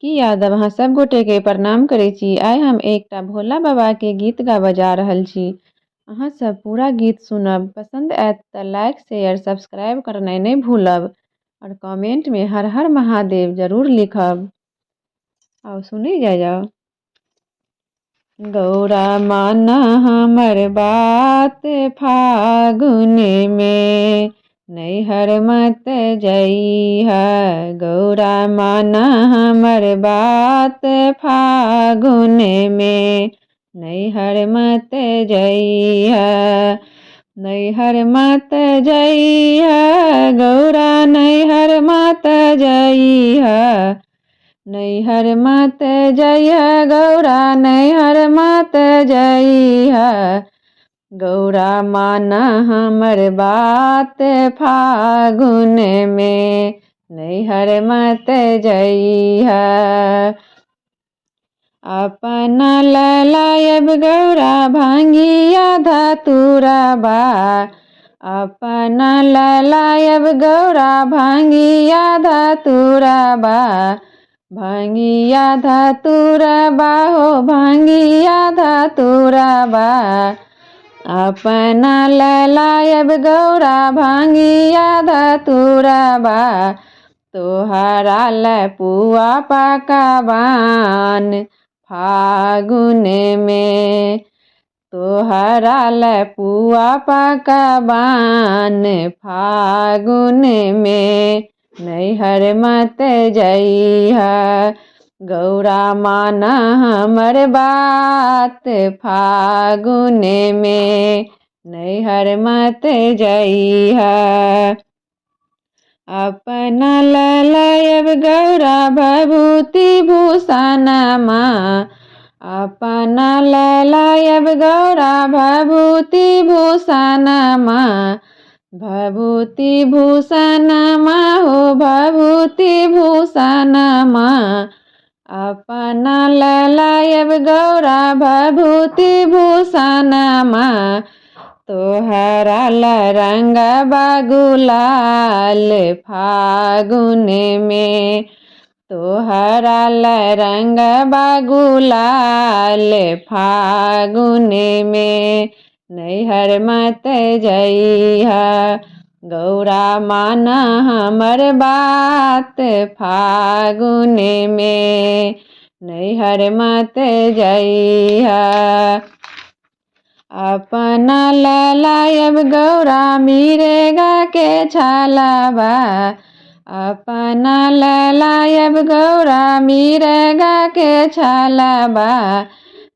की यादव अहाँ सब गोटे के प्रणाम करै छी। आइ हम एकटा भोला बाबा के गीत गाबऽ जा रहल छी। अहाँ सब पूरा गीत सुनब। पसंद आयत तऽ लाइक शेयर सब्सक्राइब करनाइ नहीं भूलब और कमेंट में हर हर महादेव जरूर लिखब। आओ सुनी जाओ। गौरा माना हमर बात फागुन में नैहर मत जइहा। गौरा माना हमर बात फागुन में नैहर मत जइहा। नैहर मत जइहा गौरा नैहर मत जइहा। नैहर मत जइहा गौरा नैहर मत जइहा। गौरा माना हमर बात फागुन में नैहर मत जइहा। अपना ललायब गौरा भांगिया धतुरा बा। अपना ललायब गौरा भांगिया धतुरा बा। भांगिया धतुरा बा हो भांगिया धतुरा बा। अपना ललायब गौरा भांगिया धतुरा बा। तोहरा लपुआ पकवान फागुन में। तोहरा लपुआ पकवान फागुन में नैहर मत जइहा। गौरा माना हमर बात फागुन में नैहर मत जइहा। अपना ललायब गौरा भभूति भूषणमा। अपना ललायब गौरा भभूति भूषणमा। भभूति भूषणमा हो भभूति भूषणमा। अपना ललायब गौरा भभूति भूषणमा। तोहरा रंग गुलाल फागुन में। तोहरा रंग गुलाल फागुन में नैहर मत जइहा। गौरा माना हमर बात फागुन में नैहर मत जइहा। अपना ललायब गौरा मिरेगा के छालाबा। अपना ललायब गौरा मिरेगा के छालाबा।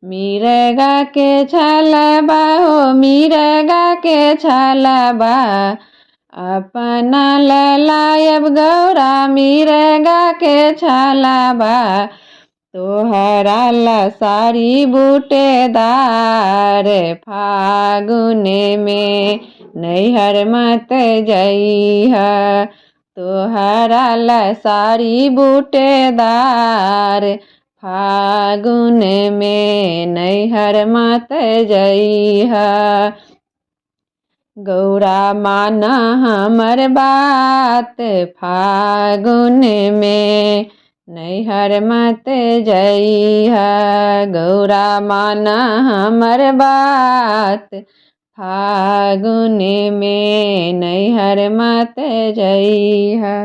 मिरेगा के छालाबा हो मिरेगा के छालाबा। अपना ललायब गौरा मिरेगा के छालाबा। तोहरा साड़ी बूटेदार फागुन में नैहर मत जइहा। तोहरा साड़ी बूटेदार फागुन में नैहर मत जइहा। गौरा माना हमर बात फागुन में नैहर मत जइहा। गौरा माना हमर बात फागुन में नैहर मत जइहा।